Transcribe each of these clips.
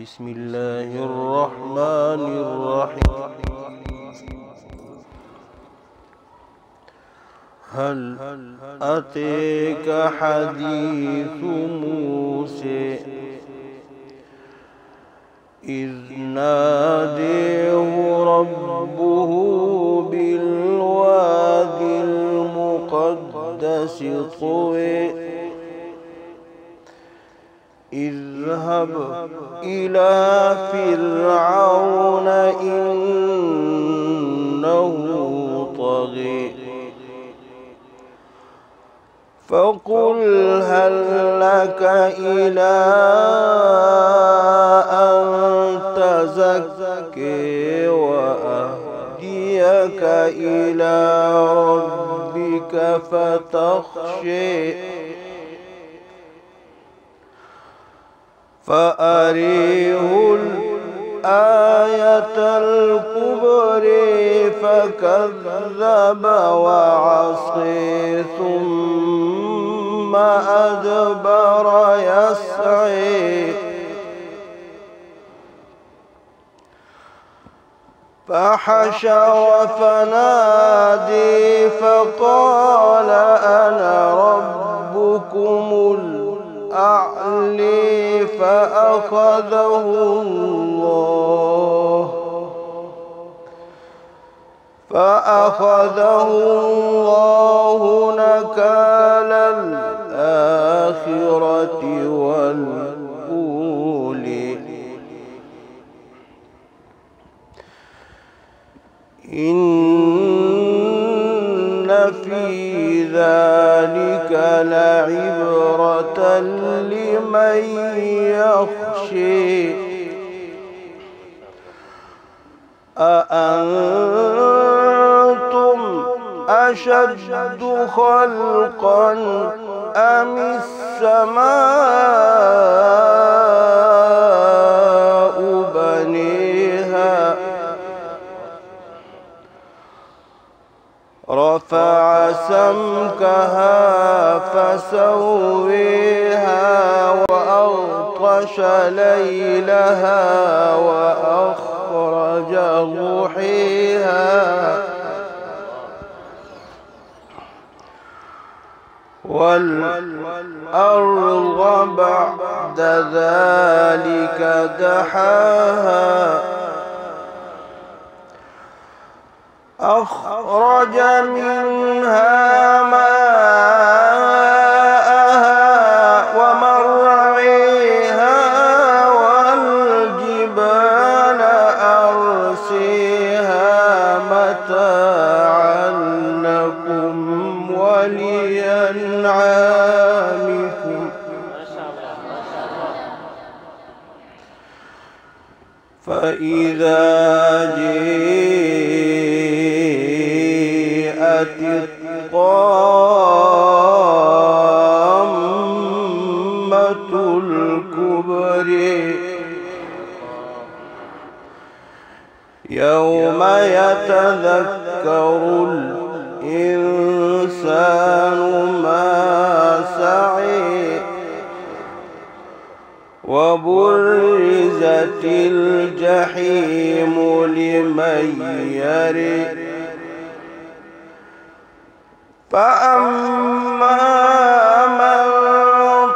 بسم الله الرحمن الرحيم. هل أتيك حديث موسى إذ ناديه ربه بالواد المقدس طوى اذهب إلى فرعون إنه طغى فقل هل لك إلى أن تزكي وأهديك إلى ربك فتخشى فأريه الآية الكبرى فكذب وعصى ثم أدبر يسعى فحشر فنادى فقال أنا ربكم الأعلى فأخذه الله نكال الآخرة والأولى إن في ذلك لعبرة لمن يخشى أأنتم أشد خلقا أم السماء بنيها رفع سمكها فسويها وأغطش ليلها وأخرج ضحيها والأرض بعد ذلك دحاها أخرج منها ماءها ومرعيها والجبال أرسيها متاعا لكم ولأنعامكم فإذا جاءت الطامة الكبرى يوم يتذكر الإنسان ما سعى وبرزت الجحيم لمن يرى فأما من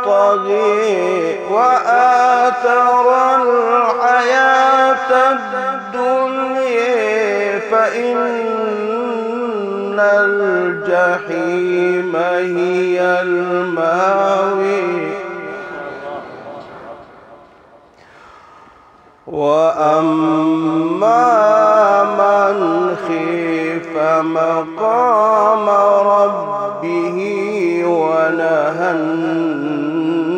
طغى وآثر الحياة الدنيا فإن الجحيم هي المأوى وأما من خيف مقام ربه ونهى النفس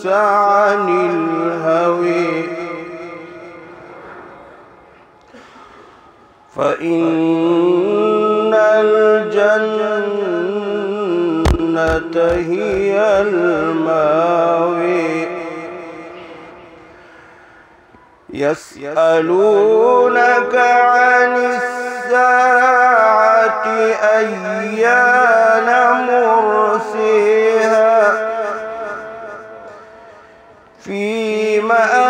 عن الهوى فإن الجنة هي المأوى يسألونك عن الساعة أيان مرسيها فيما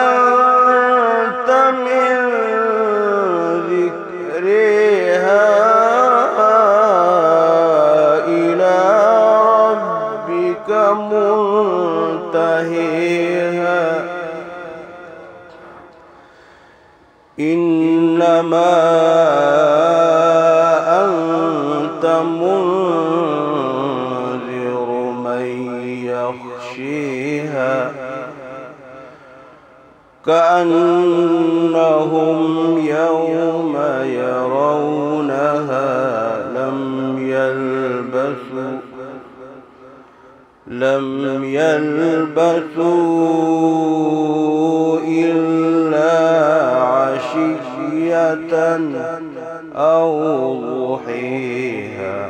إنما أنت منذر من يخشيها كأنهم يوم يرونها لم يلبثوا إلا عشية أو ضحيها.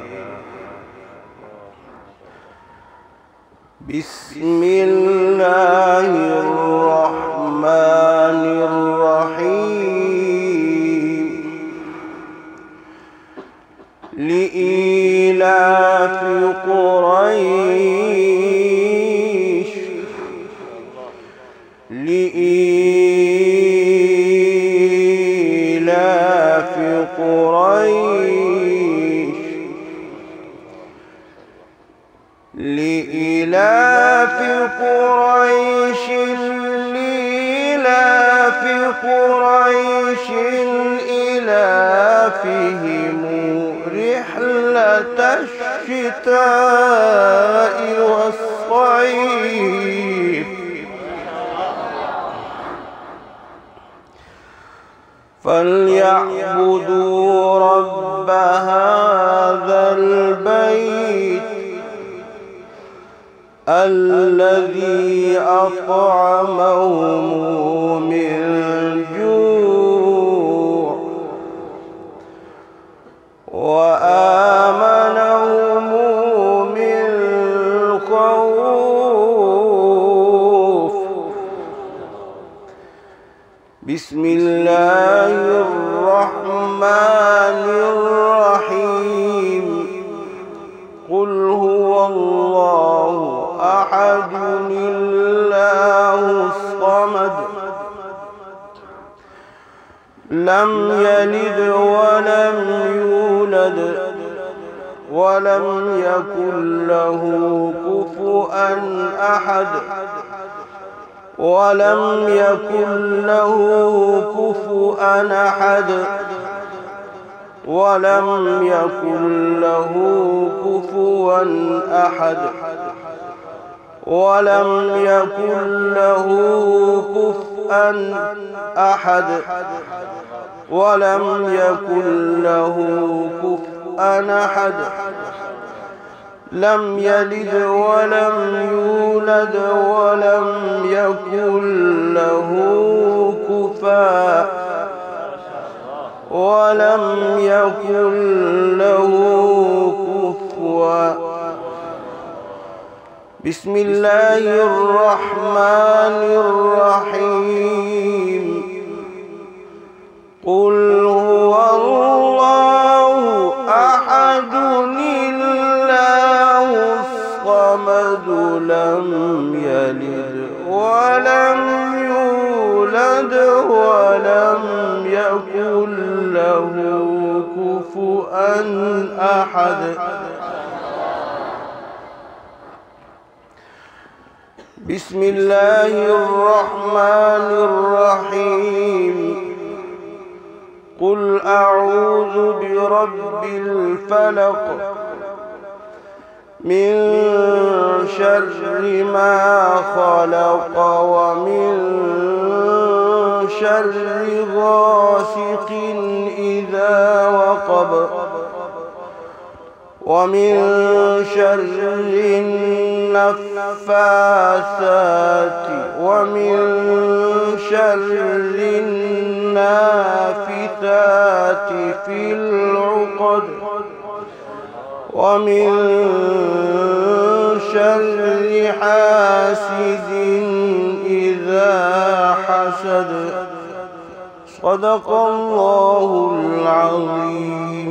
بسم الله الرحمن الرحيم. لإيلاف قريش لإيلاف قريش لإيلاف قريش لإيلاف قريش إيلافهم رحلة الشتاء والصيف فليعبدوا رب هذا البيت الذي أطعمهم من جوع وآمنهم من خوف. بسم الله الرحمن الرحيم. قل هو الله أحد الله الصمد لم يلد ولم يولد ولم يكن له كفوا أحد ولم يكن له كفوا أحد ولم يكن له كفوا أحد ولم يكن له كفوا أحد ولم يكن له كفوا أحد لم يلد ولم يولد ولم يكن له كفوا. بسم الله الرحمن الرحيم. قل هو الله أحد الله الصمد لم يلد ولم يولد ولم يكن له كفوا أحد. بسم الله الرحمن الرحيم. قل أعوذ برب الفلق من شر ما خلق ومن شر غاسق إذا وقب ومن شر النفاثات ومن شر النافثات في العقد ومن شر حاسد إذا حسد. صدق الله العظيم.